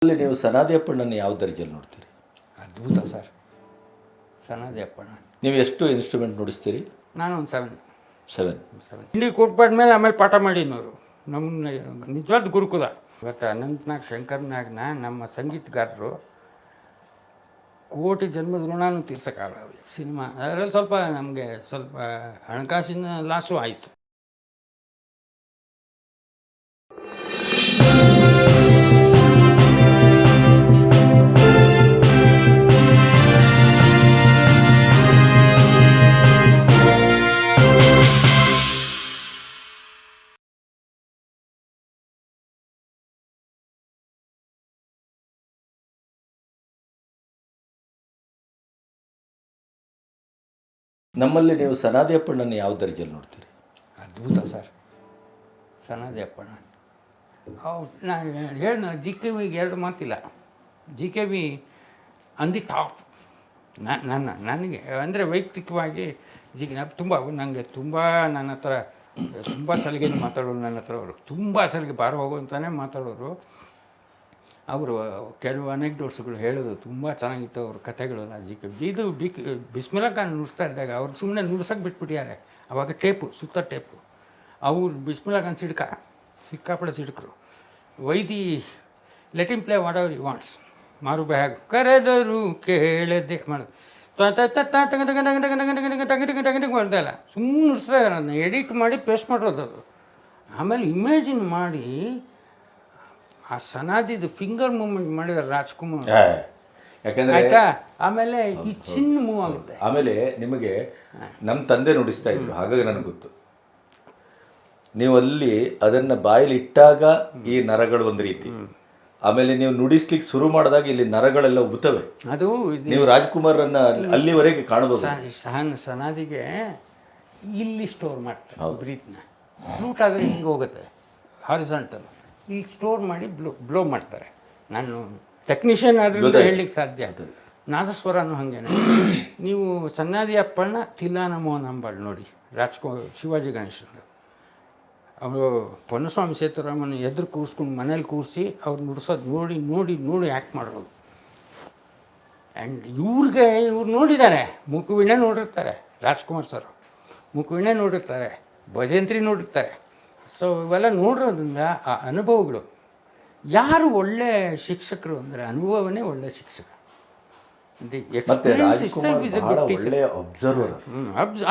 ಅಲ್ಲಿ ನೀವು ಸನಾದಿ ಅಪ್ಪಣ್ಣನ ಯಾವ ದರ್ಜೆಯಲ್ಲಿ ನೋಡ್ತೀರಿ? ಅದ್ಭುತ ಸರ್. ಸನಾದಿ ಅಪ್ಪಣ್ಣ. ನೀವು ಎಷ್ಟು ಇನ್ಸ್ಟ್ರೂಮೆಂಟ್ ನುಡಿಸ್ತೀರಿ? ನಾನು ಒಂದು 7. 7. ಹಿಂಡಿ ಕೊಟ್ಬಾದ್ಮೇಲೆ ಆಮೇಲೆ ಪಾಠ ಮಾಡಿನವರು ನಮ್ಮ ನಿಜವಾದ ಗುರುಕುಲ. ಇವತ್ತು ಅನಂತನಾಗ್ ಶಂಕರ್ನಾಗ್ನ ನಮ್ಮ ಸಂಗೀತಗಾರರು ಕೋಟಿ ಜನ್ಮದ ಋಣನೂ ತೀರ್ಸೋಕ್ಕಾಗಲ್ಲ ಅವ್ರಿಗೆ. ಸಿನಿಮಾ ಅದರಲ್ಲಿ ಸ್ವಲ್ಪ ನಮಗೆ ಸ್ವಲ್ಪ ಹಣಕಾಸಿನ ಲಾಸು ಆಯಿತು. ನಮ್ಮಲ್ಲಿ ನೀವು ಸನಾದಿ ಅಪ್ಪಣ್ಣನ ಯಾವ ದರ್ಜೆಯಲ್ಲಿ ನೋಡ್ತೀರಿ? ಅದ್ಭುತ ಸರ್. ಸನಾದಿ ಅಪ್ಪಣ್ಣ ನಾನು ಹೇಳಿದ GKVಗೆ 2 ಮಾತಿಲ್ಲ. GKV on the top. ನನಗೆ ಅಂದರೆ ವೈಯಕ್ತಿಕವಾಗಿ ತುಂಬ ನನಗೆ ತುಂಬ ನನ್ನ ಹತ್ರ ತುಂಬ ಸಲಿಗೆನ ಮಾತಾಡೋರು. ನನ್ನ ಹತ್ರ ಅವರು ತುಂಬ ಸಲಿಗೆ ಬಾರ ಹೋಗುವಂತಾನೆ ಮಾತಾಡೋರು. ಅವರು ಕೆಲವು ಅನೆಕ್ಡೋಟ್ಸ್ಗಳು ಹೇಳೋದು ತುಂಬ ಚೆನ್ನಾಗಿತ್ತು ಅವ್ರ ಕಥೆಗಳು. ಇದು ಬಿಸ್ಮಿಲ್ಲಾ ಖಾನ್ ನುಡಿಸ್ತಾ ಇದ್ದಾಗ ಅವ್ರು ಸುಮ್ಮನೆ ನುಡ್ಸೋಕೆ ಬಿಟ್ಬಿಟ್ಟಿದ್ದಾರೆ. ಆವಾಗ ಟೇಪು, ಸುತ್ತ ಟೇಪು. ಅವ್ರು ಬಿಸ್ಮಿಲ್ಲಾ ಖಾನ್ ಸಿಕ್ಕಾಪಡೆ ಸಿಡುಕರು. Why the let him play whatever he wants. ಮಾರು ಬ್ಯಾಗ್ ಕರೆದರು ಕೇಳದೆ ಮಾಡೋದು ಮಾಡ್ತಾಯಿಲ್ಲ, ಸುಮ್ಮನೆ ನುಡಿಸ್ತಾ ಇದ್ದಾರೆ. ಅದನ್ನ ಎಡಿಟ್ ಮಾಡಿ ಪೇಸ್ಟ್ ಮಾಡೋದು. ಅದು ಆಮೇಲೆ ಇಮ್ಯಾಜಿನ್ ಮಾಡಿ ಆ ಸನಾದಿದು ಫಿಂಗರ್ ಮೂವ್ಮೆಂಟ್ ಮಾಡಿದ್ದಾರೆ ರಾಜ್ಕುಮಾರ್. ಯಾಕಂದ್ರೆ ಆಯ್ತಾ, ಆಮೇಲೆ ಈ ಚಿನ್ನ ಮೂವ್ ಆಗುತ್ತೆ. ಆಮೇಲೆ ನಿಮಗೆ ನಮ್ಮ ತಂದೆ ನುಡಿಸ್ತಾ ಇದ್ರು, ಹಾಗಾಗಿ ನನಗೆ ಗೊತ್ತು. ನೀವು ಅಲ್ಲಿ ಅದನ್ನು ಬಾಯಲ್ಲಿ ಇಟ್ಟಾಗ ಈ ನರಗಳು ಒಂದು ರೀತಿ, ಆಮೇಲೆ ನೀವು ನುಡಿಸ್ಲಿಕ್ಕೆ ಶುರು ಮಾಡಿದಾಗ ಇಲ್ಲಿ ನರಗಳೆಲ್ಲ ಉಬ್ತವೆ. ಅದು ನೀವು ರಾಜ್ಕುಮಾರನ್ನ ಅಲ್ಲಿವರೆಗೆ ಕಾಣಬಹುದು. ಸನಾದಿಗೆ ಇಲ್ಲಿ ಸ್ಟೋರ್ ಮಾಡ್ತಾರೆ ಬ್ರೀತ್ನ. ಫ್ಲೂಟ್ ಆದರೆ ಹಿಂಗೆ ಹೋಗುತ್ತೆ ಹಾರಿಸಾಂಟಲ್, ಇಲ್ಲಿ ಸ್ಟೋರ್ ಮಾಡಿ ಬ್ಲೋ ಮಾಡ್ತಾರೆ. ನಾನು ಟೆಕ್ನಿಷಿಯನ್ ಆದ್ರಿಂದ ಹೇಳಲಿಕ್ಕೆ ಸಾಧ್ಯ. ನಾದಸ್ವರನೂ ಹಾಗೇನೆ. ನೀವು ಸನಾದಿ ಅಪ್ಪಣ್ಣ ತಿಲಾನ ಮೋಹನ್ ಅಂಬಾಳ್ ನೋಡಿ, ರಾಜ್ಕುಮಾರ್ ಶಿವಾಜಿ ಗಣೇಶನದು. ಅವರು ಪೊನ್ನಸ್ವಾಮಿ ಸೇತುರಾಮನ ಎದುರು ಕೂರಿಸ್ಕೊಂಡು ಮನೇಲಿ ಕೂರಿಸಿ ಅವ್ರು ನುಡ್ಸೋದು ನೋಡಿ ನೋಡಿ ನೋಡಿ ಆ್ಯಕ್ಟ್ ಮಾಡೋದು. ಆ್ಯಂಡ್ ಇವ್ರು ನೋಡಿದ್ದಾರೆ, ಮುಖವೀಣೆ ನೋಡಿರ್ತಾರೆ ರಾಜ್ಕುಮಾರ್ ಸರ್, ಮುಖವೀಣೆ ನೋಡಿರ್ತಾರೆ, ಭಜಂತ್ರಿ ನೋಡಿರ್ತಾರೆ. ಸೊ ಇವೆಲ್ಲ ನೋಡಿರೋದ್ರಿಂದ ಆ ಅನುಭವಗಳು. ಯಾರು ಒಳ್ಳೆ ಶಿಕ್ಷಕರು ಅಂದರೆ ಅನುಭವನೇ ಒಳ್ಳೆ ಶಿಕ್ಷಕ.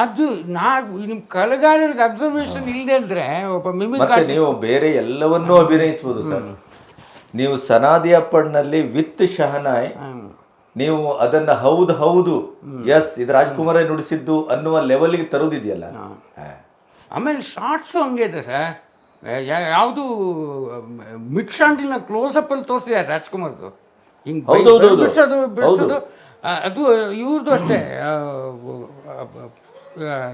ಅದು ನಿಮ್ಮ ಕಲೆಗಾರರಿಗೆ ಅಬ್ಸರ್ವೇಷನ್ ಇಲ್ಲದೆ ಇದ್ರೆ ಒಬ್ಬ ಮಿಮಿಕ್ ನೀವು ಬೇರೆ ಎಲ್ಲವನ್ನೂ ಅಭಿನಯಿಸ್ಬೋದು ಸರ್. ನೀವು ಸನಾದಿ ಅಪ್ಪಣ್ಣನಲ್ಲಿ ವಿತ್ ಶಹನಾಯ್ ನೀವು ಅದನ್ನ ಹೌದು ಎಸ್ ಇದು ರಾಜ್ಕುಮಾರೇ ನುಡಿಸಿದ್ದು ಅನ್ನುವ ಲೆವೆಲ್ಗೆ ತರುವುದಿದೆಯಲ್ಲ. ಆಮೇಲೆ ಶಾರ್ಟ್ಸು ಹಂಗೆ ಇದೆ ಸರ್. ಯಾವುದು ಮಿಕ್ಶಾಂಟಿನ ಕ್ಲೋಸಪ್ಪಲ್ಲಿ ತೋರಿಸಿದ್ದಾರೆ ರಾಜ್ಕುಮಾರ್ದು. ಹಿಂಗೆ ಬಿಡಿಸೋದು ಅದು ಇವ್ರದ್ದು ಅಷ್ಟೇ.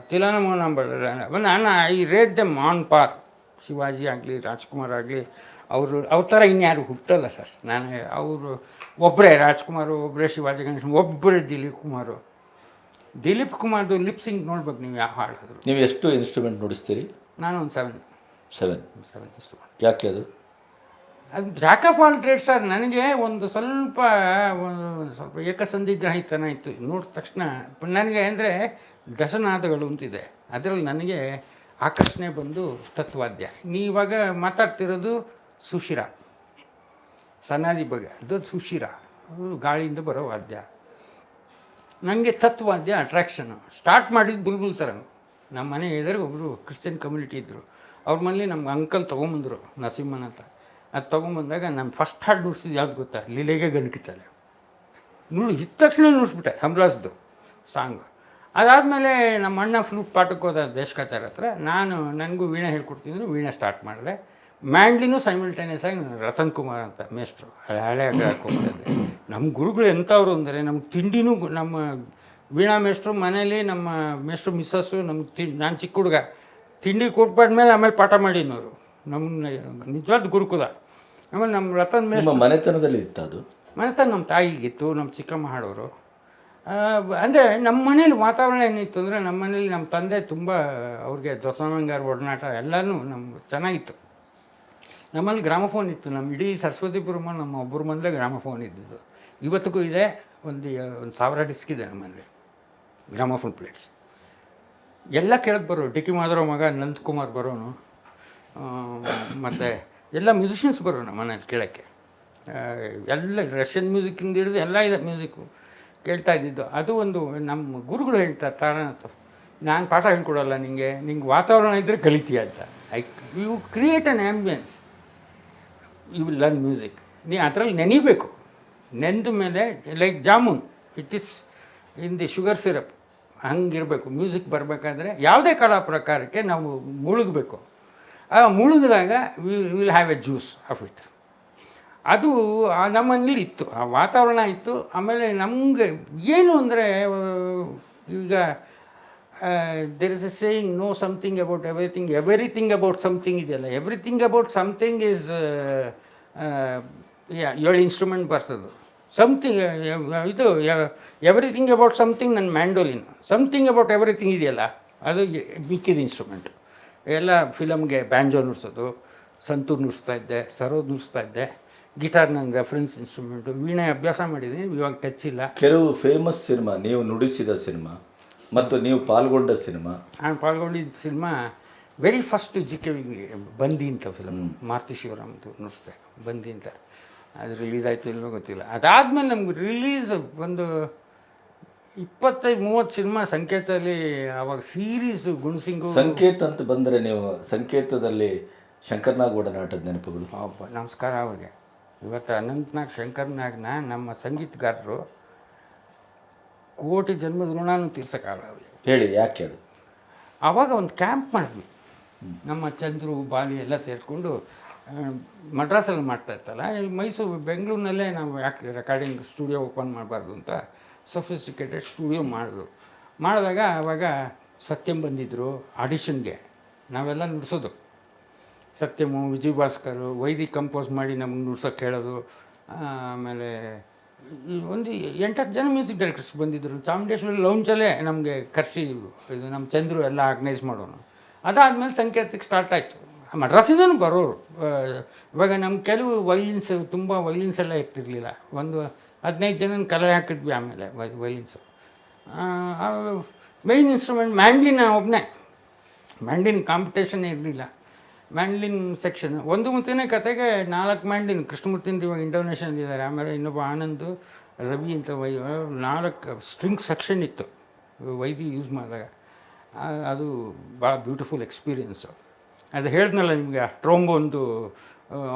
ತಿಲಾನ ಮೋಹನ್ ಅಂಬಾಳ್ ನಾನು ಐ ರೇಟ್ ದೆಮ್ ಆನ್ ಪಾರ್. ಶಿವಾಜಿ ಆಗಲಿ ರಾಜ್ಕುಮಾರ್ ಆಗಲಿ ಅವ್ರ ಥರ ಇನ್ಯಾರು ಹುಟ್ಟಲ್ಲ ಸರ್. ನಾನು ಅವರು ಒಬ್ಬರೇ ರಾಜ್ಕುಮಾರು, ಒಬ್ಬರೇ ಶಿವಾಜಿ ಗಣೇಶನ್, ಒಬ್ಬರೇ ದಿಲೀಪ್ ಕುಮಾರ್ದು ಲಿಪ್ಸಿಂಗ್ ನೋಡ್ಬೇಕು ನೀವು ಯಾವ ಹಾಡಿದ್ರು. ನೀವು ಎಷ್ಟು ಇನ್ಸ್ಟ್ರೂಮೆಂಟ್ ನುಡಿಸ್ತೀರಿ? ನಾನು ಒಂದು 7 ಇನ್ಸ್ಟ್ರೂಮೆಂಟ್. ಯಾಕೆ ಅದು Jack of all trade sir. ನನಗೆ ಒಂದು ಸ್ವಲ್ಪ ಏಕಸಂಧಿಗ್ರಹಿತನ ಇತ್ತು. ನೋಡಿದ ತಕ್ಷಣ ನನಗೆ ಅಂದರೆ ದಶನಾದಗಳು ಅಂತಿದೆ, ಅದರಲ್ಲಿ ನನಗೆ ಆಕರ್ಷಣೆ ಬಂದು ತತ್ವಾದ್ಯ. ನೀವಾಗ ಮಾತಾಡ್ತಿರೋದು ಸುಶಿರ, ಸನಾದಿ ಬಗ್ಗೆ ಅದು ಸುಶಿರ, ಗಾಳಿಯಿಂದ ಬರೋ ವಾದ್ಯ. ನನಗೆ ತತ್ವಾದ್ಯ ಅಟ್ರಾಕ್ಷನು. ಸ್ಟಾರ್ಟ್ ಮಾಡಿದ್ದು ಬುಲ್ಬುಲ್ ಥರ. ನಮ್ಮ ಮನೆ ಎದುರು ಒಬ್ಬರು ಕ್ರಿಶ್ಚಿಯನ್ ಕಮ್ಯುನಿಟಿ ಇದ್ದರು. ಅವ್ರ ಮನೇಲಿ ನಮ್ಮ ಅಂಕಲ್ ತೊಗೊಂಬಂದರು, ನರಸಿಂಹನ್ ಅಂತ. ಅದು ತೊಗೊಂಬಂದಾಗ ನಾನು ಫಸ್ಟ್ ಹಾಡು ನುಡಿಸಿದ್ದು ಯಾವ್ದು ಗೊತ್ತಾ? ಲೀಲೆಗೆ ಗಣಕಿತಾರೆ ಇದ್ದ ತಕ್ಷಣ ನುಡಿಸ್ಬಿಟ್ಟೆ ಹಮ್ರಾಜ್ದು ಸಾಂಗು. ಅದಾದಮೇಲೆ ನಮ್ಮ ಅಣ್ಣ ಫ್ಲೂಟ್ ಪಾಠಕ್ಕೆ ಹೋದ ದೇಶಕಾಚಾರ ಹತ್ರ. ನನಗೂ ವೀಣೆ ಹೇಳ್ಕೊಡ್ತಿದ್ರು, ವೀಣೆ ಸ್ಟಾರ್ಟ್ ಮಾಡಿದೆ. ಮ್ಯಾಂಡ್ಲಿನೂ ಸೈಮಲ್ಟೇನಿಯಸ್ ಆಗಿ ರತನ್ ಕುಮಾರ್ ಅಂತ ಮೇಷ್ಟ್ರು ಹಳೆ ಹೋಗ್ತಾಯಿದ್ದೆ. ನಮ್ಮ ಗುರುಗಳು ಎಂಥವ್ರು ಅಂದರೆ ನಮ್ಗೆ ತಿಂಡಿನೂ, ನಮ್ಮ ವೀಣಾ ಮೇಷ್ಟ್ರು ಮನೇಲಿ ನಮ್ಮ ಮೇಷ್ಟ್ರು ಮಿಸ್ಸಸ್ಸು ನಮ್ಗೆ ನಾನು ಚಿಕ್ಕ ಹುಡುಗ ತಿಂಡಿ ಕೊಟ್ಬಾದ್ಮೇಲೆ ಆಮೇಲೆ ಪಾಠ ಮಾಡಿನವರು. ನಮ್ಮ ನಿಜವಾದ ಗುರುಕುಲ. ಆಮೇಲೆ ನಮ್ಮ ರತನ್ ಮೇಷ್ಟ್ರು ಮನೆತನದಲ್ಲಿ ಇತ್ತು. ಅದು ಮನೆತನ ನಮ್ಮ ತಾಯಿಗಿತ್ತು, ನಮ್ಮ ಚಿಕ್ಕಮ್ಮ ಹಾಡೋರು. ಅಂದರೆ ನಮ್ಮ ಮನೇಲಿ ವಾತಾವರಣ ಏನಿತ್ತು ಅಂದರೆ, ನಮ್ಮ ಮನೇಲಿ ನಮ್ಮ ತಂದೆ ತುಂಬ ಅವ್ರಿಗೆ ದೊಸಮಂಗಾರ ಒಡನಾಟ ಎಲ್ಲನೂ ಚೆನ್ನಾಗಿತ್ತು. ನಮ್ಮಲ್ಲಿ ಗ್ರಾಮಫೋನ್ ಇತ್ತು. ನಮ್ಮ ಇಡೀ ಸರಸ್ವತಿಪುರಮ ನಮ್ಮ ಒಬ್ಬರ ಮನೇಲೆ ಗ್ರಾಮಫೋನ್ ಇದ್ದಿದ್ದು. ಇವತ್ತಿಗೂ ಇದೆ. ಒಂದು 1000 ಡಿಸ್ಕ್ ಇದೆ ನಮ್ಮಲ್ಲಿ ಗ್ರಾಮಫೋನ್ ಪ್ಲೇಟ್ಸ್. ಎಲ್ಲ ಕೇಳಕ್ಕೆ ಬರೋ ಡಿ ಕೆ ಮಾಧವರಾವ್ ಮಗ ನಂದಕುಮಾರ್ ಬರೋನು, ಮತ್ತು ಎಲ್ಲ ಮ್ಯೂಸಿಷಿಯನ್ಸ್ ಬರೋ ನಮ್ಮ ಮನೇಲಿ ಕೇಳೋಕ್ಕೆ. ಎಲ್ಲ ರಷ್ಯನ್ ಮ್ಯೂಸಿಕ್ಕಿಂದ ಹಿಡಿದು ಎಲ್ಲ ಇದೆ ಮ್ಯೂಸಿಕ್ಕು ಕೇಳ್ತಾ ಇದ್ದಿದ್ದು. ಅದು ಒಂದು ನಮ್ಮ ಗುರುಗಳು ಹೇಳ್ತಾರೆ ತಾರನಾಥ್, ನಾನು ಪಾಠ ಹೇಳ್ಕೊಡಲ್ಲ ನಿಂಗೆ ವಾತಾವರಣ ಇದ್ದರೆ ಕಲಿತೀಯ ಅಂತ. You create an ambience, you will learn music. ನೀ ಅದರಲ್ಲಿ ನೆನಿಬೇಕು. ನೆಂದ ಮೇಲೆ like jamun, it is in the sugar syrup, ಹಂಗಿರಬೇಕು. ಮ್ಯೂಸಿಕ್ ಬರಬೇಕಾದ್ರೆ ಯಾವುದೇ ಕಲಾ ಪ್ರಕಾರಕ್ಕೆ ನಾವು ಮುಳುಗಬೇಕು. ಮುಳುಗಿದಾಗ will have a juice of it. ಅದು ನಮ್ಮಲ್ಲಿ ಇತ್ತು, ಆ ವಾತಾವರಣ ಇತ್ತು. ಆಮೇಲೆ ನಮಗೆ ಏನು ಅಂದರೆ, ಈಗ there is a saying, know something about everything about something ಇದೆಯಲ್ಲ, everything about something is 7 instrument ಬರ್ಸೋದು. ಸಮಥಿಂಗ್ ಇದು ಎವ್ರಿಥಿಂಗ್ ಅಬೌಟ್ ಸಮಥಿಂಗ್ ನನ್ನ ಮ್ಯಾಂಡೋಲಿನ್. ಸಮಥಿಂಗ್ ಅಬೌಟ್ ಎವ್ರಿಥಿಂಗ್ ಇದೆಯಲ್ಲ ಅದು ಮಿಕ್ಕಿದ ಇನ್ಸ್ಟ್ರೂಮೆಂಟ್. ಎಲ್ಲ ಫಿಲಮ್ಗೆ ಬ್ಯಾಂಜೋ ನುಡಿಸೋದು, ಸಂತೂರ್ ನುಡಿಸ್ತಾ ಇದ್ದೆ, ಸರೋದ್ ನುಡಿಸ್ತಾ ಇದ್ದೆ. ಗಿಟಾರ್ ನನ್ನ ರೆಫರೆನ್ಸ್ ಇನ್ಸ್ಟ್ರೂಮೆಂಟು. ವೀಣೆ ಅಭ್ಯಾಸ ಮಾಡಿದ್ದೀನಿ, ಇವಾಗ ಟಚ್ ಇಲ್ಲ. ಕೆಲವು ಫೇಮಸ್ ಸಿನಿಮಾ, ನೀವು ನುಡಿಸಿದ ಸಿನಿಮಾ ಮತ್ತು ನೀವು ಪಾಲ್ಗೊಂಡ ಸಿನಿಮಾ. ನಾನು ಪಾಲ್ಗೊಂಡಿದ್ದ ಸಿನಿಮಾ ವೆರಿ ಫಸ್ಟ್ JK ಬಂದಿ ಅಂತ ಫಿಲಮ್, ಮಾರುತಿ ಶಿವರಾಮ್ದು ನುಡಿಸ್ದೆ, ಬಂದಿ ಅಂತ. ಅದು ರಿಲೀಸ್ ಆಯಿತು ಇಲ್ಲವೋ ಗೊತ್ತಿಲ್ಲ. ಅದಾದಮೇಲೆ ನಮ್ಗೆ ರಿಲೀಸ್ ಒಂದು 25-30 ಸಿನಿಮಾ ಸಂಕೇತದಲ್ಲಿ. ಆವಾಗ ಸೀರೀಸು ಗುಣಸಿಂಗು. ಸಂಕೇತ ಅಂತ ಬಂದರೆ ನೀವು ಸಂಕೇತದಲ್ಲಿ ಶಂಕರ್ನಾಗ್ ಒಡನಾಟದ ನೆನಪುಗಳು. ನಮಸ್ಕಾರ ಅವ್ರಿಗೆ. ಇವತ್ತು ಅನಂತನಾಗ್ ಶಂಕರ್ನಾಗ್ನ ನಮ್ಮ ಸಂಗೀತಗಾರರು ಕೋಟಿ ಜನ್ಮದ ಋಣನೂ ತೀರ್ಸೋಕ್ಕಾಗಲ್ಲ ಅವ್ರಿಗೆ. ಹೇಳಿ, ಯಾಕೆ ಅದು? ಆವಾಗ ಒಂದು ಕ್ಯಾಂಪ್ ಮಾಡಿದ್ವಿ, ನಮ್ಮ ಚಂದ್ರು ಬಾಲಿ ಎಲ್ಲ ಸೇರಿಕೊಂಡು. ಮಡ್ರಾಸಲ್ಲಿ ಮಾಡ್ತಾ ಇತ್ತಲ್ಲ, ಇಲ್ಲಿ ಮೈಸೂರು ಬೆಂಗಳೂರಿನಲ್ಲೇ ನಾವು ಯಾಕೆ ರೆಕಾರ್ಡಿಂಗ್ ಸ್ಟುಡಿಯೋ ಓಪನ್ ಮಾಡಬಾರ್ದು ಅಂತ ಸೊಫಿಸ್ಟಿಕೇಟೆಡ್ ಸ್ಟುಡಿಯೋ ಮಾಡಿದಾಗ ಆವಾಗ ಸತ್ಯಂ ಬಂದಿದ್ದರು ಆಡಿಷನ್ಗೆ. ನಾವೆಲ್ಲ ನುಡಿಸೋದು. ಸತ್ಯಮು, ವಿಜಯ್ ಭಾಸ್ಕರು, ವೈದಿ ಕಂಪೋಸ್ ಮಾಡಿ ನಮಗೆ ನುಡ್ಸೋಕ್ಕೆ ಹೇಳೋದು. ಆಮೇಲೆ ಒಂದು 8-10 ಜನ ಮ್ಯೂಸಿಕ್ ಡೈರೆಕ್ಟರ್ಸ್ ಬಂದಿದ್ದರು. ಚಾಮುಂಡೇಶ್ವರಿ ಲೌಂಜಲ್ಲೇ ನಮಗೆ ಕರೆಸಿ ಇದು ನಮ್ಮ ಚಂದ್ರು ಎಲ್ಲ ಆರ್ಗನೈಸ್ ಮಾಡೋನು. ಅದಾದಮೇಲೆ ಸಂಕೇತಕ್ಕೆ ಸ್ಟಾರ್ಟ್ ಆಯಿತು. ಮಡ್ರಾಸಿಂದನೂ ಬರೋರು. ಇವಾಗ ನಮ್ಮ ಕೆಲವು ವೈಲಿನ್ಸ್, ತುಂಬ ವೈಲಿನ್ಸ್ ಎಲ್ಲ ಇರ್ತಿರ್ಲಿಲ್ಲ. ಒಂದು 15 ಜನನ ಕಲೆ ಹಾಕಿದ್ವಿ. ಆಮೇಲೆ ವೈಲಿನ್ಸು ಮೇಯ್ನ್ ಇನ್ಸ್ಟ್ರೂಮೆಂಟ್ ಮ್ಯಾಂಡ್ಲಿನ್ ಒಬ್ಬನೇ. ಮ್ಯಾಂಡ್ಲಿನ್ ಕಾಂಪಿಟೇಷನ್ನೇ ಇರಲಿಲ್ಲ. ಮ್ಯಾಂಡ್ಲಿನ್ ಸೆಕ್ಷನ್ ಒಂದು ಮುಂಚೆನೇ ಕತೆಗೆ 4 ಮ್ಯಾಂಡ್ಲಿನ್. ಕೃಷ್ಣಮೂರ್ತಿಂದ ಇವಾಗ ಇಂಡೋನೇಷಿಯಲ್ಲಿದ್ದಾರೆ. ಆಮೇಲೆ ಇನ್ನೊಬ್ಬ ಆನಂದ್, ರವಿ ಅಂತ 4 ಸ್ಟ್ರಿಂಗ್ ಸೆಕ್ಷನ್ ಇತ್ತು ವೈದಿ ಯೂಸ್ ಮಾಡಿದಾಗ. ಅದು ಭಾಳ ಬ್ಯೂಟಿಫುಲ್ ಎಕ್ಸ್ಪೀರಿಯೆನ್ಸು. ಅದು ಹೇಳಿದ್ನಲ್ಲ ನಿಮಗೆ, ಆ ಟ್ರೋಂಬೋನ್ದು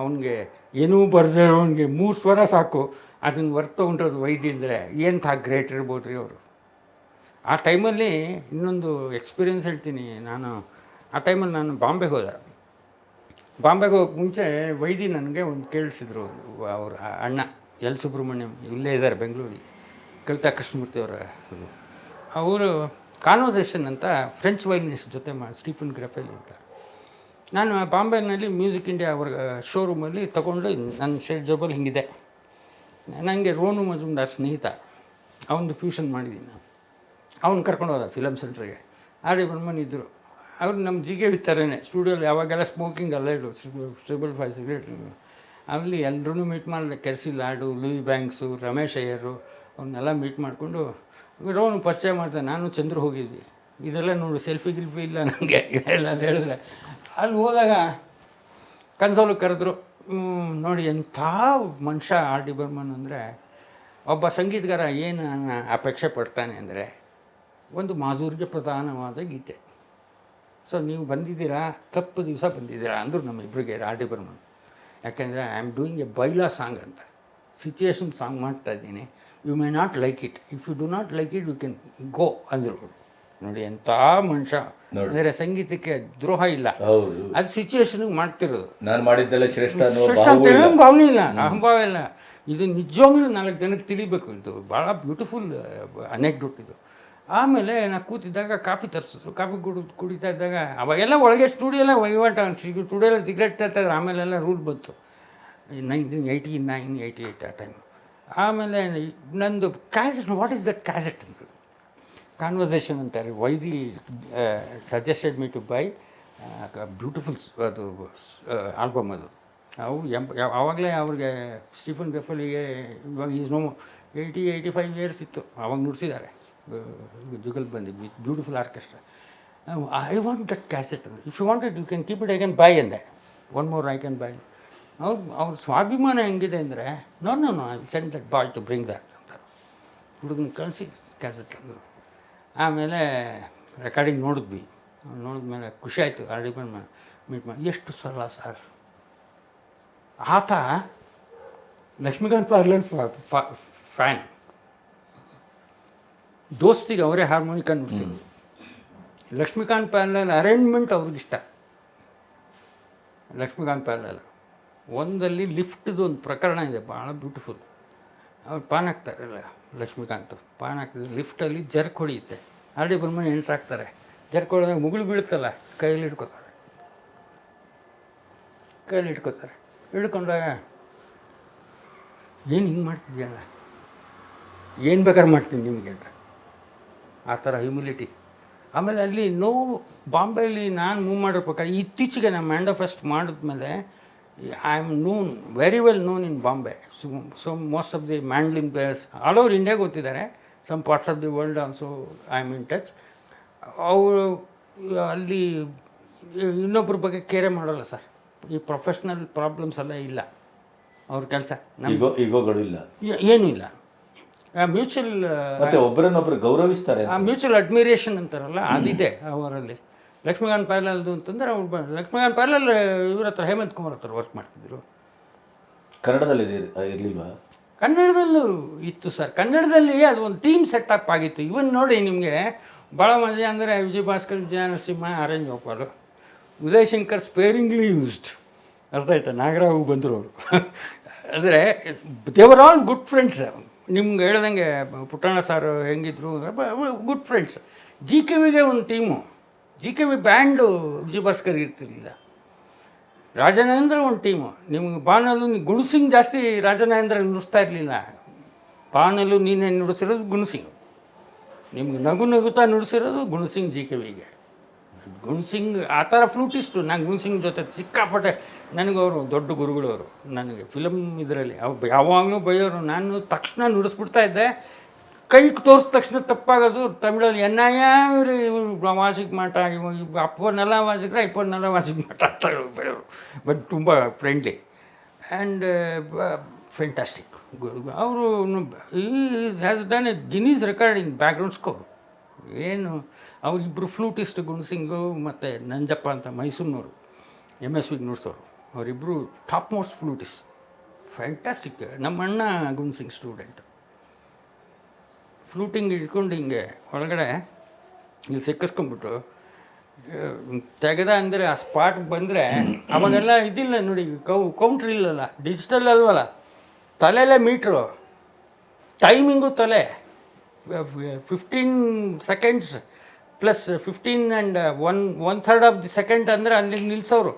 ಅವನಿಗೆ ಏನೂ ಬರದೇ ಅವನಿಗೆ 3 ಸ್ವರ ಸಾಕು, ಅದನ್ನು ಹೊರತೊಗೊಂಡ್ರದು ವೈದಿ ಅಂದರೆ ಎಂಥ ಗ್ರೇಟ್ ಇರ್ಬೋದು ರೀ ಅವರು. ಆ ಟೈಮಲ್ಲಿ ಇನ್ನೊಂದು ಎಕ್ಸ್ಪೀರಿಯೆನ್ಸ್ ಹೇಳ್ತೀನಿ. ಆ ಟೈಮಲ್ಲಿ ನಾನು ಬಾಂಬೆಗೆ ಹೋದೆ. ಬಾಂಬೆಗೆ ಹೋಗೋಕ್ಕೆ ಮುಂಚೆ ವೈದಿ ನನಗೆ ಒಂದು ಕೇಳಿಸಿದ್ರು. ಅವ್ರ ಅಣ್ಣ ಎಲ್ ಸುಬ್ರಹ್ಮಣ್ಯಂ ಇಲ್ಲೇ ಇದ್ದಾರೆ ಬೆಂಗಳೂರಿಗೆ, ಕವಿತಾ ಕೃಷ್ಣಮೂರ್ತಿ ಅವರ. ಅವರು ಕಾನ್ವರ್ಸೇಷನ್ ಅಂತ ಫ್ರೆಂಚ್ ವೈಲಿನಿಸ್ಟ್ ಜೊತೆ ಸ್ಟೀಫನ್ ಗ್ರಫೆಲ್ ಅಂತ. ನಾನು ಬಾಂಬೆನಲ್ಲಿ ಮ್ಯೂಸಿಕ್ ಇಂಡಿಯಾ ಅವ್ರ ಶೋರೂಮಲ್ಲಿ ತೊಗೊಂಡು ನನ್ನ ಶೇರ್ ಜೋಬಲ್ಲಿ ಹಿಂಗಿದೆ. ನನಗೆ ರೋನು ಮಜುಮ್ದಾರ್ ಸ್ನೇಹಿತ, ಅವನದು ಫ್ಯೂಷನ್ ಮಾಡಿದ್ದೀನಿ ನಾನು. ಅವ್ನು ಕರ್ಕೊಂಡು ಹೋದ ಫಿಲಮ್ ಸೆಂಟ್ರಿಗೆ. ಆರ್ ಡಿ ಬರ್ಮನ್ ಇದ್ದರು. ಅವ್ರು ನಮ್ಮ ಜಿಗೆ ವಿತ್ತರೇನೆ ಸ್ಟುಡಿಯೋಲಿ. ಯಾವಾಗೆಲ್ಲ ಸ್ಮೋಕಿಂಗ್ ಅಲ್ಲ ಇಡು, 5 ಸಿಗರೇಟ್. ಅಲ್ಲಿ ಎಲ್ಲರೂ ಮೀಟ್ ಮಾಡಿದೆ. ಕೆರ್ಸಿ ಲಾಡು, ಲೂಯಿ ಬ್ಯಾಂಕ್ಸು, ರಮೇಶ್ ಅಯ್ಯರು, ಅವನ್ನೆಲ್ಲ ಮೀಟ್ ಮಾಡಿಕೊಂಡು ರೋನು ಪರಿಚಯ ಮಾಡ್ದೆ. ನಾನು ಚಂದ್ರು ಹೋಗಿದ್ವಿ. ಇದೆಲ್ಲ ನೋಡು, ಸೆಲ್ಫಿ ಗಿಲ್ಫಿ ಇಲ್ಲ ನನಗೆ ಎಲ್ಲ ಹೇಳಿದ್ರೆ. ಅಲ್ಲಿ ಹೋದಾಗ ಕನ್ಸೋಲು ಕರೆದ್ರು. ನೋಡಿ ಎಂಥ ಮನುಷ್ಯ ಆರ್ ಡಿ ಬರ್ಮನ್ ಅಂದರೆ. ಒಬ್ಬ ಸಂಗೀತಗಾರ ಏನು ಅಪೇಕ್ಷೆ ಪಡ್ತಾನೆ ಅಂದರೆ ಒಂದು ಮಾಧುರ್ಯ ಪ್ರಧಾನವಾದ ಗೀತೆ. ಸೊ ನೀವು ಬಂದಿದ್ದೀರಾ, ತಪ್ಪು ದಿವಸ ಬಂದಿದ್ದೀರಾ ಅಂದರು ನಮ್ಮಿಬ್ಬರಿಗೆ ಆರ್ ಡಿ ಬರ್ಮನ್. ಯಾಕೆಂದರೆ I am doing a baila song ಅಂತ, ಸಿಚುಯೇಷನ್ ಸಾಂಗ್ ಮಾಡ್ತಾಯಿದ್ದೀನಿ. You may not like it, if you do not like it you can go ಅಂದರು. ನೋಡಿ ಎಂಥ ಮನುಷ್ಯ ಅಂದರೆ ಸಂಗೀತಕ್ಕೆ ದ್ರೋಹ ಇಲ್ಲ, ಅದು ಸಿಚುಯೇಷನ್ಗೆ ಮಾಡ್ತಿರೋದು. ನಾನು ಮಾಡಿದ್ದೆಲ್ಲ ಶ್ರೇಷ್ಠ ಅಂತ ಹೇಳೋ ಭಾವನೆ ಇಲ್ಲ, ಅಹಂಭಾವ ಇಲ್ಲ. ಇದು ನಿಜವಾಗ್ಲೂ 4 ಜನಕ್ಕೆ ತಿಳಿಬೇಕು. ಇದು ಭಾಳ ಬ್ಯೂಟಿಫುಲ್ ಅನೆಕ್ಡೋಟ್ ಇದು. ಆಮೇಲೆ ನಾನು ಕೂತಿದ್ದಾಗ ಕಾಫಿ ತರಿಸಿದ್ರು. ಕಾಫಿ ಕುಡಿತಾ ಇದ್ದಾಗ ಅವಾಗೆಲ್ಲ ಒಳಗೆ ಸ್ಟುಡಿಯೋಲ್ಲ ವಹಿವಾಟ. ಸ್ಟುಡಿಯೋಲ್ಲ ಸಿಗರೇಟ್ ತರ್ತಾಯಿದ್ರು. ಆಮೇಲೆಲ್ಲ ರೂಲ್ ಬಂತು 1989-88 ಆ ಟೈಮ್. ಆಮೇಲೆ ನಂದು cassette, what is that cassette ಅಂದರು. ಕಾನ್ವರ್ಸೇಷನ್ ಅಂತಾರೆ. Vaidi suggested me to buy beautiful ಅದು ಆಲ್ಬಮ್. ಅದು ಅವು ಆವಾಗಲೇ ಅವ್ರಿಗೆ ಸ್ಟೀಫನ್ ರೆಫಲಿಗೆ ಇವಾಗ ಈಸ್ ನೋ 85 ಇಯರ್ಸ್ ಇತ್ತು, ಅವಾಗ ನುಡಿಸಿದ್ದಾರೆ ಜುಗಲ್ ಬಂದು beautiful orchestra. I want that cassette, if you want it you can keep it, I can buy ಅಂದೆ. One more I can buy. ಅವ್ರ ಸ್ವಾಭಿಮಾನ ಹೆಂಗಿದೆ ಅಂದರೆ no I send that boy to bring that ಅಂತ ಹುಡುಗನ ಕಳಿಸಿ ಕ್ಯಾಸೆಟ್ ಅಂದರು. ಆಮೇಲೆ ರೆಕಾರ್ಡಿಂಗ್ ನೋಡಿದ್ವಿ. ನೋಡಿದ್ಮೇಲೆ ಖುಷಿ ಆಯಿತು. ಆರ್ಡಿಪನ್ ಮೀಟ್ ಮಾಡಿ ಎಷ್ಟು ಸರಳ ಸರ್. ಆತ ಲಕ್ಷ್ಮೀಕಾಂತ್ ಪಾರ್ಲರ್ ಫ್ಯಾನ್. ದೋಸ್ತಿಗೆ ಅವರೇ ಹಾರ್ಮೋನಿಕ ನುಡಿಸಿದ್ರು. ಲಕ್ಷ್ಮೀಕಾಂತ್ ಪಾರ್ಲರ್ ಅರೇಂಜ್ಮೆಂಟ್ ಅವ್ರಿಗಿಷ್ಟ. ಲಕ್ಷ್ಮೀಕಾಂತ್ ಪಾರ್ಲರ್ ಒಂದಲ್ಲಿ ಲಿಫ್ಟ್ದು ಒಂದು ಪ್ರಕರಣ ಇದೆ, ಭಾಳ ಬ್ಯೂಟಿಫುಲ್. ಅವ್ರು ಪಾನ್ ಹಾಕ್ತಾರಲ್ಲ ಲಕ್ಷ್ಮೀಕಾಂತ್, ಪಾನ್ ಹಾಕಿದ್ರೆ ಲಿಫ್ಟಲ್ಲಿ ಜರ್ಕ್ ಹೊಡೆಯುತ್ತೆ. ಆರ್ ಡಿ ಬರ್ಮನ್ ಎಂಟ್ರ್ ಆಗ್ತಾರೆ. ಜರ್ಕ್ ಹೊಡೆದಾಗ ಮುಗುಳು ಬೀಳುತ್ತಲ್ಲ, ಕೈಯಲ್ಲಿ ಹಿಡ್ಕೋತಾರೆ. ಹಿಡ್ಕೊಂಡಾಗ ಏನು ಹಿಂಗೆ ಮಾಡ್ತಿದ್ಯಲ್ಲ, ಏನು ಬೇಕಾದ್ರೆ ಮಾಡ್ತೀನಿ ನಿಮಗೆ ಅಂತ, ಆ ಥರ ಹ್ಯುಮಿಲಿಟಿ. ಆಮೇಲೆ ಅಲ್ಲಿ ಬಾಂಬೆಯಲ್ಲಿ ನಾನು ಮೂವ್ ಮಾಡಿರ್ಬೇಕಾದ್ರೆ ಇತ್ತೀಚೆಗೆ ನಮ್ಮ ಮ್ಯಾಂಡೋಫೆಸ್ಟ್ ಮಾಡಿದ್ಮೇಲೆ I am known very well known in Bombay. So most of the mandolin players all over India ಗೊತ್ತಿದ್ದಾರೆ. Some parts of the world also I am in touch. ಅವರು ಅಲ್ಲಿ ಇನ್ನೊಬ್ಬರ ಬಗ್ಗೆ ಕೇರೆ ಮಾಡೋಲ್ಲ ಸರ್. ಈ ಪ್ರೊಫೆಷ್ನಲ್ ಪ್ರಾಬ್ಲಮ್ಸ್ ಎಲ್ಲ ಇಲ್ಲ ಅವ್ರ ಕೆಲಸ. ಈಗೋಗಳು ಇಲ್ಲ, ಏನೂ ಇಲ್ಲ. ಮ್ಯೂಚುವಲ್ ಮತ್ತೆ ಒಬ್ಬರನ್ನೊಬ್ಬರು ಗೌರವಿಸ್ತಾರೆ. ಮ್ಯೂಚುವಲ್ ಅಡ್ಮಿರೇಷನ್ ಅಂತಾರಲ್ಲ, ಅದಿದೆ ಅವರಲ್ಲಿ. ಲಕ್ಷ್ಮೀಕಾಂತ್ ಪಾರ್ಲಲ್ದು ಅಂತಂದರೆ ಅವ್ರು ಲಕ್ಷ್ಮೀಕಾಂತ್ ಪಾರ್ಲಲ್ ಇವ್ರ ಹತ್ರ ಹೇಮಂತ್ ಕುಮಾರ್ ಹತ್ರ ವರ್ಕ್ ಮಾಡ್ತಿದ್ರು. ಕನ್ನಡದಲ್ಲಿ ಇರಲಿಲ್ವಾ? ಕನ್ನಡದಲ್ಲೂ ಇತ್ತು ಸರ್. ಕನ್ನಡದಲ್ಲಿ ಅದು ಒಂದು ಟೀಮ್ ಸೆಟಪ್ ಆಗಿತ್ತು. ಇವನ್ ನೋಡಿ ನಿಮಗೆ ಭಾಳ ಮಜಾ ಅಂದರೆ Vijay Bhaskar, Vijaya Narasimha, R N Gopal, Uday Shankar sparingly used. ಅರ್ಥ ಆಯ್ತಾ? ನಾಗರಾವ್ ಬಂದರು ಅವರು. ಅಂದರೆ ದೇವರ್ ಆಲ್ ಗುಡ್ ಫ್ರೆಂಡ್ಸ್. ನಿಮ್ಗೆ ಹೇಳ್ದಂಗೆ ಪುಟ್ಟಣ್ಣ ಸಾರ್ ಹೆಂಗಿದ್ರು, ಗುಡ್ ಫ್ರೆಂಡ್ಸ್. ಜಿ ಕೆ ವಿಗೆ ಒಂದು ಟೀಮು, G K V band Vijay Bhaskar ಇರ್ತಿರ್ಲಿಲ್ಲ. ರಾಜನೇಂದ್ರ ಒಂದು ಟೀಮು. ನಿಮ್ಗೆ ಬಾನಲು ಗುಣಸಿಂಗ್ ಜಾಸ್ತಿ ರಾಜನೇಂದ್ರ ನುಡಿಸ್ತಾ ಇರಲಿಲ್ಲ. ಬಾನಲು ನೀನೇ ನುಡಿಸಿರೋದು ಗುಣಸಿಂಗ್, ನಿಮ್ಗೆ ನಗುತ್ತಾ ನುಡಿಸಿರೋದು ಗುಣಸಿಂಗ್ ಜಿ ಕೆ ವಿಗೆ. ಗುಣಸಿಂಗ್ ಆ ಥರ ಫ್ಲೂಟಿಸ್ಟು. ನಾನು ಗುಣಸಿಂಗ್ ಜೊತೆ ಸಿಕ್ಕಾಪಟ್ಟೆ, ನನಗವರು ದೊಡ್ಡ ಗುರುಗಳವರು. ನನಗೆ ಫಿಲಮ್ ಇದರಲ್ಲಿ ಯಾವಾಗಲೂ ಬೈಯೋರು. ನಾನು ತಕ್ಷಣ ನುಡಿಸ್ಬಿಡ್ತಾ ಇದ್ದೆ. ಕೈ ತೋರಿಸಿದ ತಕ್ಷಣ ತಪ್ಪಾಗೋದು. ತಮಿಳಲ್ಲಿ ಎನ್ನಾಯ ಇವರು ವಾಸಿಗೆ ಮಾಟ, ಅಪ್ಪನೆಲ್ಲ ವಾಸಿಗ್ರೆ ಇಪ್ಪನ್ನೆಲ್ಲ ವಾಸಿಗೆ ಮಾಟ ಅಂತ ಬೈಯೋರು. ಬಟ್ ತುಂಬ ಫ್ರೆಂಡ್ಲಿ ಆ್ಯಂಡ್ ಫ್ಯಾಂಟಾಸ್ಟಿಕ್. ಅವರು has done a Guinness record in background score. ಏನು ಅವರಿಬ್ಬರು ಫ್ಲೂಟಿಸ್ಟ್, ಗುಣಸಿಂಗು ಮತ್ತು ನಂಜಪ್ಪ ಅಂತ ಮೈಸೂರಿನವರು, MS ವಿಗೆ ನುಡಿಸೋರು. ಅವರಿಬ್ಬರು ಟಾಪ್ ಮೋಸ್ಟ್ ಫ್ಲೂಟಿಸ್ಟ್, ಫ್ಯಾಂಟಾಸ್ಟಿಕ್. ನಮ್ಮ ಅಣ್ಣ ಗುಣಸಿಂಗ್ ಸ್ಟೂಡೆಂಟ್. ಫ್ಲೂಟಿಂಗ್ ಇಟ್ಕೊಂಡು ಹಿಂಗೆ ಒಳಗಡೆ ಇಲ್ಲಿ ಸಿಕ್ಕಿಸ್ಕೊಂಡ್ಬಿಟ್ಟು ತೆಗೆದ ಅಂದರೆ ಆ ಸ್ಪಾಟ್ ಬಂದರೆ ಅವಾಗೆಲ್ಲ ಇದಿಲ್ಲ ನೋಡಿ, ಕೌಂಟ್ರ್ ಇಲ್ಲಲ್ಲ, ಡಿಜಿಟಲ್ ಅಲ್ವಲ್ಲ, ತಲೆಯಲ್ಲೇ ಮೀಟ್ರು, ಟೈಮಿಂಗು ತಲೆ 15 seconds plus 15 and 1/3 of the second ಅಂದರೆ ಅಲ್ಲಿಗೆ ನಿಲ್ಲಿಸೋರು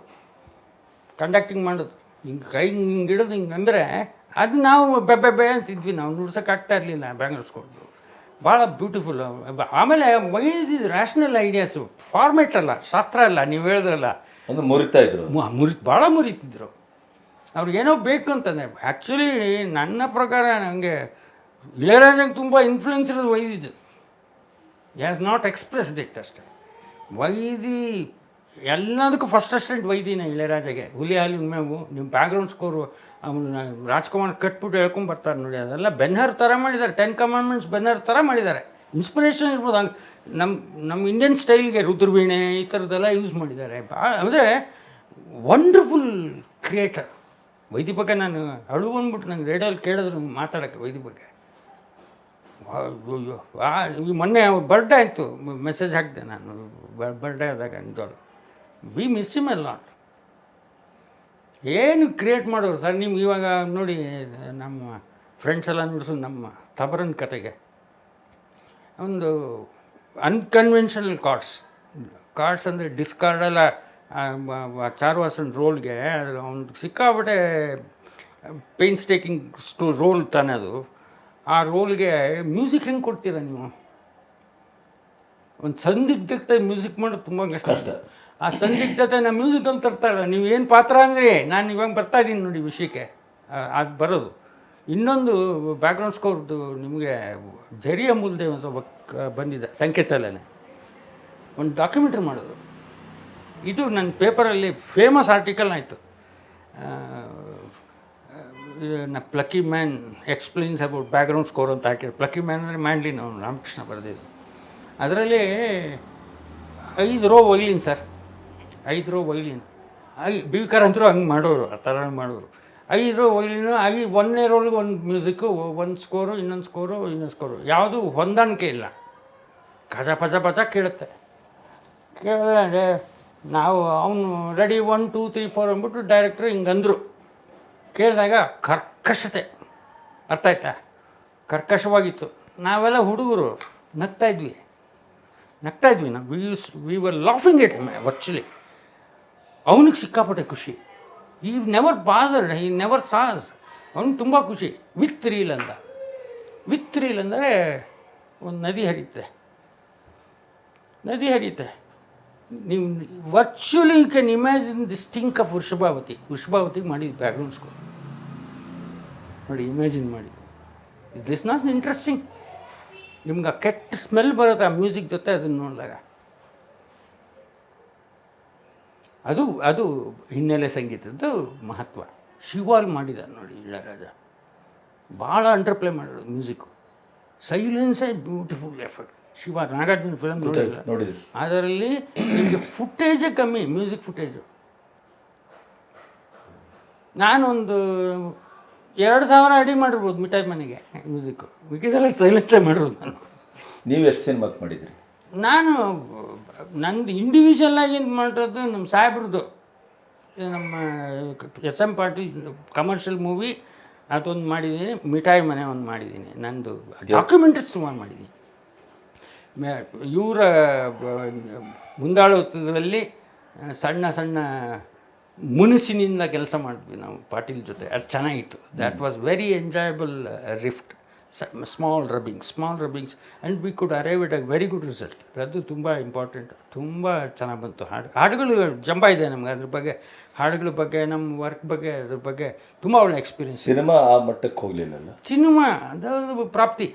ಕಂಡಕ್ಟಿಂಗ್ ಮಾಡೋದು. ಹಿಂಗೆ ಕೈ ಹಿಂಗೆ ಹಿಡಿದು ಹಿಂಗೆ ಅಂದರೆ ಅದು ನಾವು ಬೆಬ್ಬೆ ಅಂತಿದ್ವಿ. ನಾವು ನುಡ್ಸೋಕ್ಕಾಗ್ತಾ ಇರಲಿಲ್ಲ ಬ್ಯಾಂಗ್ಳೂರ್ಸ್ಕೊಂಡು. ಭಾಳ ಬ್ಯೂಟಿಫುಲ್. ಆಮೇಲೆ ವೈಸ್ ರ್ಯಾಷನಲ್ ಐಡಿಯಾಸು, ಫಾರ್ಮೇಟ್ ಅಲ್ಲ, ಶಾಸ್ತ್ರ ಅಲ್ಲ. ನೀವು ಹೇಳಿದ್ರಲ್ಲ, ಅದು ಮುರಿತಾ ಇದ್ರು, ಭಾಳ ಮುರಿತಿದ್ರು. ಅವ್ರಿಗೇನೋ ಬೇಕು ಅಂತಂದರೆ. ಆ್ಯಕ್ಚುಲಿ ನನ್ನ ಪ್ರಕಾರ ನನಗೆ ಇಳೆಯರಾಜಂಗೆ ತುಂಬ ಇನ್ಫ್ಲುಯೆನ್ಸ್ ಇರೋದು ವೈದಿದ್ದು. ಹ್ಯಾಸ್ ನಾಟ್ ಎಕ್ಸ್ಪ್ರೆಸ್ಡ್ ಇಟ್ ಅಷ್ಟೇ. ವೈದಿ ಎಲ್ಲದಕ್ಕೂ ಫಸ್ಟ್ ಅಸ್ಟೆಂಟ್ ವೈದಿನೇ ಇಳೆಯರಾಜಗೆ. ಹುಲಿ ಹಾಲಿನ ಮೇವು, ನಿಮ್ಮ ಬ್ಯಾಕ್ಗ್ರೌಂಡ್ ಸ್ಕೋರು ಅವನು ರಾಜ್ಕುಮಾರ್ ಕಟ್ಬಿಟ್ಟು ಹೇಳ್ಕೊಂಬರ್ತಾರೆ ನೋಡಿ, ಅದೆಲ್ಲ ಬೆನ್ಹರ್ ಥರ ಮಾಡಿದ್ದಾರೆ. 10 Commandments ಬೆನ್ಹರ್ ಥರ ಮಾಡಿದ್ದಾರೆ. ಇನ್ಸ್ಪಿರೇಷನ್ ಇರ್ಬೋದು. ಹಂಗೆ ನಮ್ಮ ಇಂಡಿಯನ್ ಸ್ಟೈಲ್ಗೆ ರುದ್ರವೀಣೆ ಈ ಥರದ್ದೆಲ್ಲ ಯೂಸ್ ಮಾಡಿದ್ದಾರೆ. ಭಾಳ ಅಂದರೆ ವಂಡರ್ಫುಲ್ ಕ್ರಿಯೇಟರ್. ವೈದಿ ಬಗ್ಗೆ ನಾನು ಅಳು ಬಂದ್ಬಿಟ್ಟು ನಂಗೆ ರೇಡಿಯೋಲ್ಲಿ ಕೇಳಿದ್ರು ಮಾತಾಡೋಕ್ಕೆ ವೈದಿ ಬಗ್ಗೆ. ಅಯ್ಯೋ ಮೊನ್ನೆ ಅವ್ರ ಬರ್ಡೇ ಆಯಿತು, ಮೆಸೇಜ್ ಹಾಕಿದೆ ನಾನು ಬರ್ಡೇ ಆದಾಗ. ನಿಜವಾಗ್ಲು V miss him A lot. ಏನು ಕ್ರಿಯೇಟ್ ಮಾಡೋರು ಸರ್. ನಿಮ್ಗೆ ಇವಾಗ ನೋಡಿ, ನಮ್ಮ ಫ್ರೆಂಡ್ಸ್ ಎಲ್ಲ ನುಡಿಸೋದು ನಮ್ಮ ತಬರನ್ ಕತೆಗೆ ಒಂದು ಅನ್ಕನ್ವೆನ್ಷನಲ್ ಕಾರ್ಡ್ಸ್ ಅಂದರೆ ಡಿಸ್ಕಾರ್ಡೆಲ್ಲ ಚಾರುವಾಸನ್ ರೋಲ್ಗೆ ಅವ್ನು ಸಿಕ್ಕಾಬಿಟ್ಟೆ ಪೇನ್ಸ್ ಟೇಕಿಂಗ್ ರೋಲ್ ತಾನೆ ಅದು. ಆ ರೋಲ್ಗೆ ಮ್ಯೂಸಿಕ್ ಹೆಂಗೆ ಕೊಡ್ತೀರಾ ನೀವು? ಒಂದು ಸಂದಿಗ್ಧತೆ ಮ್ಯೂಸಿಕ್ ಮಾಡೋದು ತುಂಬ ಕಷ್ಟ. ಆ ಸಂದಿಗ್ಧತೆನ ಮ್ಯೂಸಿಕಲ್ಲಿ ತರ್ತಾಳೆ. ನೀವು ಏನು ಪಾತ್ರ ಅಂದರೆ ನಾನು ಇವಾಗ ಬರ್ತಾಯಿದ್ದೀನಿ ನೋಡಿ ವಿಷಯಕ್ಕೆ, ಅದು ಬರೋದು. ಇನ್ನೊಂದು ಬ್ಯಾಕ್ಗ್ರೌಂಡ್ ಸ್ಕೋರ್ದು ನಿಮಗೆ ಜರಿಯ ಮುಲ್ದೆ ಅಂತ ಬಂದಿದೆ ಸಂಕೇತಲ್ಲೇ, ಒಂದು ಡಾಕ್ಯುಮೆಂಟ್ರಿ ಮಾಡೋದು. ಇದು ನನ್ನ ಪೇಪರಲ್ಲಿ ಫೇಮಸ್ ಆರ್ಟಿಕಲ್ ಆಯಿತು. Plucky man explains about background score ಅಂತ ಹಾಕಿದ್ರು. ಪ್ಲಕ್ಕಿ ಮ್ಯಾನ್ ಅಂದರೆ ಮ್ಯಾಂಡ್ಲಿನ್, ಅವನು ರಾಮಕೃಷ್ಣ ಬರೆದಿದ್ದು. ಅದರಲ್ಲಿ 5 row violin sir, 5 row violin. B V ಕಾರಂತರು ಹಂಗೆ ಮಾಡೋರು, ಆ ಥರ ಮಾಡೋರು. 5 ರೋ ವೈಲಿನು 1ನೇ ರೋಲ್ಗೆ ಒಂದು ಮ್ಯೂಸಿಕ್ಕು, ಒಂದು ಸ್ಕೋರು, ಇನ್ನೊಂದು ಸ್ಕೋರು, ಇನ್ನೊಂದು ಸ್ಕೋರು, ಯಾವುದೂ ಹೊಂದಾಣಿಕೆ ಇಲ್ಲ. ಕಜ ಪಜ ಪಜ ಕೇಳುತ್ತೆ. ಕೇಳಿದ್ರೆ ನಾವು ಅವನು ರೆಡಿ 1 2 3 4 ಅಂದ್ಬಿಟ್ಟು ಡೈರೆಕ್ಟ್ರು ಹಿಂಗಂದರು. ಕೇಳಿದಾಗ ಕರ್ಕಶತೆ, ಅರ್ಥ ಆಯ್ತಾ, ಕರ್ಕಶವಾಗಿತ್ತು. ನಾವೆಲ್ಲ ಹುಡುಗರು ನಗ್ತಾಯಿದ್ವಿ ನಾವು. We were laughing it virtually. ಅವನಿಗೆ ಸಿಕ್ಕಾಪಟ್ಟೆ ಖುಷಿ. ಈ ನೆವರ್ ಬಾದರ್, ಈ ನೆವರ್ ಸಾಸ್. ಅವನಿಗೆ ತುಂಬ ಖುಷಿ. ವಿತ್ ರೀಲ್ ಅಂದರೆ ಒಂದು ನದಿ ಹರಿಯುತ್ತೆ. ನೀವು virtually you can imagine this think of ವೃಷಭಾವತಿಗೆ ಮಾಡಿದ್ದು ಬ್ಯಾಕ್ಗ್ರೌಂಡ್ ಸ್ಕೋರ್ ನೋಡಿ, ಇಮ್ಯಾಜಿನ್ ಮಾಡಿ. Is this not interesting? ನಿಮ್ಗೆ ಆ ಕೆಟ್ಟ ಸ್ಮೆಲ್ ಬರುತ್ತೆ ಆ ಮ್ಯೂಸಿಕ್ ಜೊತೆ ಅದನ್ನು ನೋಡಿದಾಗ. ಅದು ಹಿನ್ನೆಲೆ ಸಂಗೀತದ್ದು ಮಹತ್ವ. ಶಿವಾಲ್ ಮಾಡಿದ್ದಾರೆ ನೋಡಿ ಇಳಯರಾಜ, ಭಾಳ ಅಂಡರ್ಪ್ಲೇ ಮಾಡಿರೋದು ಮ್ಯೂಸಿಕ್ಕು. ಸೈಲೆನ್ಸೇ beautiful effect. Shiva Nagarjuna film ನೋಡಿಲ್ಲ, ಅದರಲ್ಲಿ ನಿಮಗೆ ಫುಟೇಜೇ ಕಮ್ಮಿ, ಮ್ಯೂಸಿಕ್ ಫುಟೇಜು. ನಾನೊಂದು 2000 ಅಡಿ ಮಾಡಿರ್ಬೋದು ಮಿಠಾಯಿ ಮನೆಗೆ ಮ್ಯೂಸಿಕ್ಕು, ಮಿಕ್ಕಿದೆಲ್ಲ ಸೈಲೆನ್ಸೇ ಮಾಡಿರೋದು ನಾನು. ನೀವು ಎಷ್ಟು ಸಿನಿಮಾಕ್ಕೆ ಮಾಡಿದ್ರಿ? ನಾನು ನಂದು ಇಂಡಿವಿಜುವಲ್ಲಾಗಿ ಮಾಡಿರೋದು ನಮ್ಮ ಸಾಹೇಬ್ರದ್ದು, ನಮ್ಮ ಎಸ್.ಎಂ. ಪಾಟೀಲ್ ಕಮರ್ಷಿಯಲ್ ಮೂವಿ ಅದೊಂದು ಮಾಡಿದ್ದೀನಿ, ಮಿಠಾಯಿ ಮನೆ ಒಂದು ಮಾಡಿದ್ದೀನಿ. ನಂದು ಡಾಕ್ಯುಮೆಂಟ್ರೀಸ್ ಸುಮಾರು ಮಾಡಿದ್ದೀನಿ. ಇವರ ಮುಂದಾಳತ್ವದಲ್ಲಿ ಸಣ್ಣ ಮುನಿಸಿನಿಂದ ಕೆಲಸ ಮಾಡಿದ್ವಿ ನಾವು ಪಾಟೀಲ್ ಜೊತೆ. ಅದು ಚೆನ್ನಾಗಿತ್ತು. That was very enjoyable rift. Small rubbings and we could arrive at a very good result. ಅದು ತುಂಬ ಇಂಪಾರ್ಟೆಂಟ್. ತುಂಬ ಚೆನ್ನಾಗಿ ಬಂತು. ಹಾಡುಗಳು ಜಂಬ ಇದೆ ನಮ್ಗೆ ಅದ್ರ ಬಗ್ಗೆ, ಹಾಡುಗಳ ಬಗ್ಗೆ, ನಮ್ಮ ವರ್ಕ್ ಬಗ್ಗೆ, ಅದ್ರ ಬಗ್ಗೆ ತುಂಬ ಒಳ್ಳೆ ಎಕ್ಸ್ಪೀರಿಯನ್ಸ್. ಸಿನಿಮಾ ಆ ಮಟ್ಟಕ್ಕೆ ಹೋಗಲಿಲ್ಲ. ಸಿನಿಮಾ ಅದು ಪ್ರಾಪ್ತಿ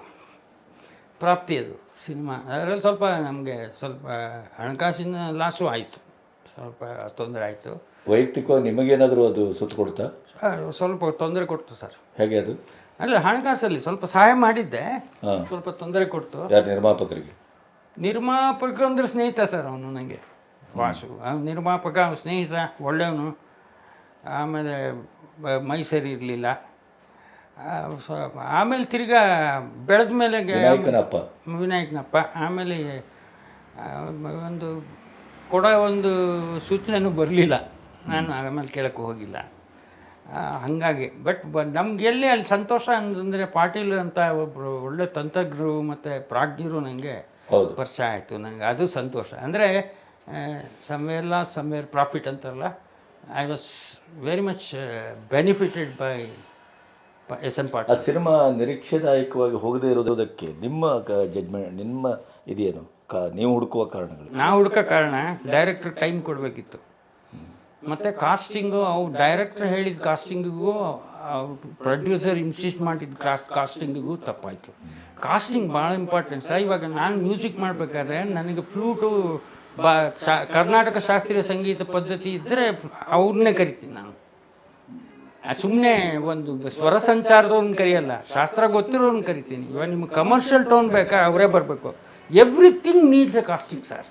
ಅದು ಸಿನಿಮಾ. ಅದರಲ್ಲಿ ಸ್ವಲ್ಪ ನಮಗೆ ಹಣಕಾಸಿನ ಲಾಸು ಆಯಿತು, ಸ್ವಲ್ಪ ತೊಂದರೆ ಆಯಿತು. ವೈಯಕ್ತಿಕವಾಗಿ ನಿಮಗೇನಾದರೂ ಅದು ಸುತ್ತು ಕೊಡ್ತಾ? ಸ್ವಲ್ಪ ತೊಂದರೆ ಕೊಡ್ತು ಸರ್. ಹೇಗೆ ಅದು? ಅಲ್ಲ, ಹಣಕಾಸಲ್ಲಿ ಸ್ವಲ್ಪ ಸಹಾಯ ಮಾಡಿದ್ದೆ, ಸ್ವಲ್ಪ ತೊಂದರೆ ಕೊಡ್ತು. ಯಾರು? ನಿರ್ಮಾಪಕರಿಗೆ ಅಂದರೆ ಸ್ನೇಹಿತ ಸರ್ ಅವನು ನನಗೆ, ವಾಸು. ನಿರ್ಮಾಪಕ, ಸ್ನೇಹಿತ, ಒಳ್ಳೆಯವನು. ಆಮೇಲೆ ಮೈ ಸರಿ ಇರಲಿಲ್ಲ. ಆಮೇಲೆ ತಿರ್ಗಾ ಬೆಳೆದ ಮೇಲೆ ವಿನಾಯಕನಪ್ಪ ಆಮೇಲೆ ಒಂದು ಸೂಚನೆಯೂ ಬರಲಿಲ್ಲ. ನಾನು ಆಮೇಲೆ ಕೇಳೋಕ್ಕೆ ಹೋಗಿಲ್ಲ. ಹಾಗಾಗಿ ನಮ್ಗೆ ಎಲ್ಲಿ ಅಲ್ಲಿ ಸಂತೋಷ ಅಂತಂದರೆ ಪಾಟೀಲ್ ಅಂತ ಒಬ್ಬರು ಒಳ್ಳೆ ತಂತ್ರಜ್ಞರು ಮತ್ತು ಪ್ರಾಜ್ಞರು ನನಗೆ ಪರಿಚಯ ಆಯಿತು. ನನಗೆ ಅದು ಸಂತೋಷ. ಅಂದರೆ ಸಮ್ವೇರ್ ಪ್ರಾಫಿಟ್ ಅಂತಾರಲ್ಲ, I was very much benefited by SM. Patil. ಆ ಸಿನಿಮಾ ನಿರೀಕ್ಷೆದಾಯಕವಾಗಿ ಹೋಗದೇ ಇರೋದಕ್ಕೆ ನಿಮ್ಮ ಜಡ್ಜ್ಮೆಂಟ್, ನಿಮ್ಮ ಇದೇನು ನೀವು ಹುಡುಕುವ ಕಾರಣಗಳು? ನಾವು ಹುಡುಕೋ ಕಾರಣ ಡೈರೆಕ್ಟ್ರ್ ಟೈಮ್ ಕೊಡಬೇಕಿತ್ತು. ಮತ್ತು ಕಾಸ್ಟಿಂಗು, ಅವ್ರು ಡೈರೆಕ್ಟ್ರ್ ಹೇಳಿದ ಕಾಸ್ಟಿಂಗಿಗೂ ಪ್ರೊಡ್ಯೂಸರ್ ಇನ್ಸಿಸ್ಟ್ ಮಾಡಿದ ಕಾಸ್ಟಿಂಗಿಗೂ ತಪ್ಪಾಯಿತು. ಕಾಸ್ಟಿಂಗ್ ಭಾಳ ಇಂಪಾರ್ಟೆಂಟ್ ಸರ್. ಇವಾಗ ನಾನು ಮ್ಯೂಸಿಕ್ ಮಾಡಬೇಕಾದ್ರೆ ನನಗೆ ಫ್ಲೂಟು ಕರ್ನಾಟಕ ಶಾಸ್ತ್ರೀಯ ಸಂಗೀತ ಪದ್ಧತಿ ಇದ್ದರೆ ಅವ್ರನ್ನೇ ಕರಿತೀನಿ ನಾನು. ಸುಮ್ಮನೆ ಒಂದು ಸ್ವರ ಸಂಚಾರದವ್ರನ್ನ ಕರೆಯಲ್ಲ, ಶಾಸ್ತ್ರ ಗೊತ್ತಿರೋರನ್ನ ಕರಿತೀನಿ. ಇವಾಗ ನಿಮ್ಗೆ ಕಮರ್ಷಿಯಲ್ ಟೋನ್ ಬೇಕಾ, ಅವರೇ ಬರಬೇಕು. Everything needs a casting sir.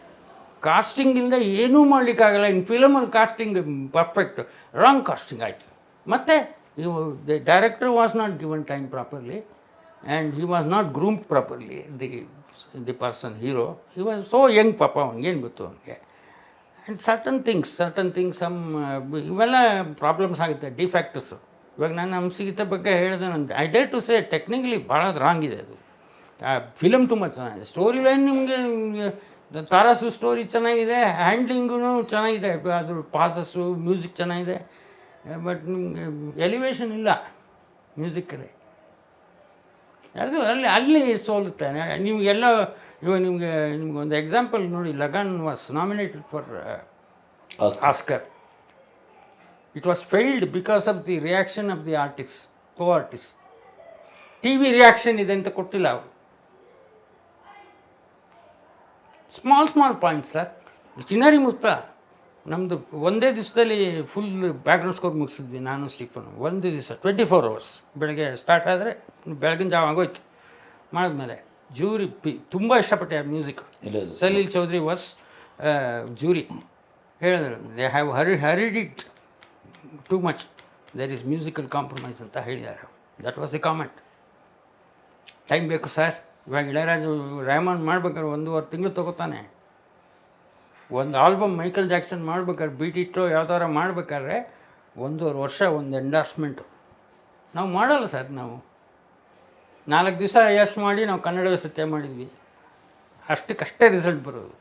Casting ಇಲ್ಲದೆ ಏನೂ ಮಾಡಲಿಕ್ಕಾಗಲ್ಲ. ಇನ್ನು ಫಿಲಮಲ್ಲಿ ಕಾಸ್ಟಿಂಗ್ ಪರ್ಫೆಕ್ಟ್, ರಾಂಗ್ ಕಾಸ್ಟಿಂಗ್ ಆಯಿತು. ಮತ್ತು the director was not given time properly and he was not groomed properly. The person hero he was so young. ಪಾಪ ಅವ್ನಿಗೇನು ಗೊತ್ತು ಅವನಿಗೆ. ಆ್ಯಂಡ್ ಸರ್ಟನ್ ಥಿಂಗ್ಸ್ ಇವೆಲ್ಲ ಪ್ರಾಬ್ಲಮ್ಸ್ ಆಗುತ್ತೆ, ಡಿಫ್ಯಾಕ್ಟ್ಸು. ಇವಾಗ ನಾನು ಹಂಸಗೀತೆ ಬಗ್ಗೆ ಹೇಳಿದೆ, ನಾನು I dare to say technically ಭಾಳ ರಾಂಗ್ ಇದೆ ಅದು. ಫಿಲಮ್ ತುಂಬ ಚೆನ್ನಾಗಿದೆ, ಸ್ಟೋರಿ ಲೈನ್ ನಿಮಗೆ ತಾರಾಸು ಸ್ಟೋರಿ ಚೆನ್ನಾಗಿದೆ, ಹ್ಯಾಂಡ್ಲಿಂಗೂ ಚೆನ್ನಾಗಿದೆ, ಅದ್ರ ಪಾಸಸ್ಸು, ಮ್ಯೂಸಿಕ್ ಚೆನ್ನಾಗಿದೆ. ಬಟ್ ನಿಮಗೆ ಎಲಿವೇಶನ್ ಇಲ್ಲ ಮ್ಯೂಸಿಕ್ಕಲ್ಲಿ. ಅದು ಅಲ್ಲಿ ಸೋಲುತ್ತೆ ನಿಮಗೆಲ್ಲ. ಇವಾಗ ನಿಮಗೆ ಒಂದು ಎಕ್ಸಾಂಪಲ್ ನೋಡಿ, Lagaan was nominated for Oscar. It was failed because of the reaction of the artist, co artist. T V reaction ಇದೆ ಅಂತ ಕೊಟ್ಟಿಲ್ಲ ಅವರು. Small points sir. ಚಿನಾರಿ ಮುತ್ತ ನಮ್ಮದು ಒಂದೇ ದಿವಸದಲ್ಲಿ ಫುಲ್ ಬ್ಯಾಕ್ಗ್ರೌಂಡ್ ಸ್ಕೋರ್ ಮುಗಿಸಿದ್ವಿ ನಾನು ಸ್ಟೀಫನ್. ಒಂದು ದಿವಸ 24 hours. ಬೆಳಗ್ಗೆ ಸ್ಟಾರ್ಟ್ ಆದರೆ ಬೆಳಗಿನ ಜಾವ ಆಗೋಯ್ತು. ಮಾಡಿದ್ಮೇಲೆ ಜೂರಿ ತುಂಬ ಇಷ್ಟಪಟ್ಟೆ ಆ music. Salil Chowdhury was jury. ಹೇಳಿದರು they have hurried it too much, there is musical compromise ಅಂತ ಹೇಳಿದ್ದಾರೆ. That was the comment. Time ಬೇಕು ಸರ್. ಇವಾಗ ಇಳಯರಾಜು ರೆಹಮಾನ್ ಮಾಡ್ಬೇಕಾದ್ರೆ 1.5 ತಿಂಗಳು ತೊಗೋತಾನೆ. ಒಂದು ಆಲ್ಬಮ್ ಮೈಕಲ್ ಜಾಕ್ಸನ್ ಮಾಡ್ಬೇಕಾದ್ರೆ, ಬೀಟ್ ಇಟ್ಟು ಯಾವ್ದಾರ ಮಾಡ್ಬೇಕಾದ್ರೆ 1.5 ವರ್ಷ ಒಂದು ಎಂಡಾರ್ಸ್ಮೆಂಟು. ನಾವು ಮಾಡಲ್ಲ ಸರ್. ನಾವು 4 ದಿವಸ ಯಶ್ ಮಾಡಿ ನಾವು ಕನ್ನಡ ಸತ್ಯ ಮಾಡಿದ್ವಿ. ಅಷ್ಟಕ್ಕಷ್ಟೇ ರಿಸಲ್ಟ್ ಬರೋದು.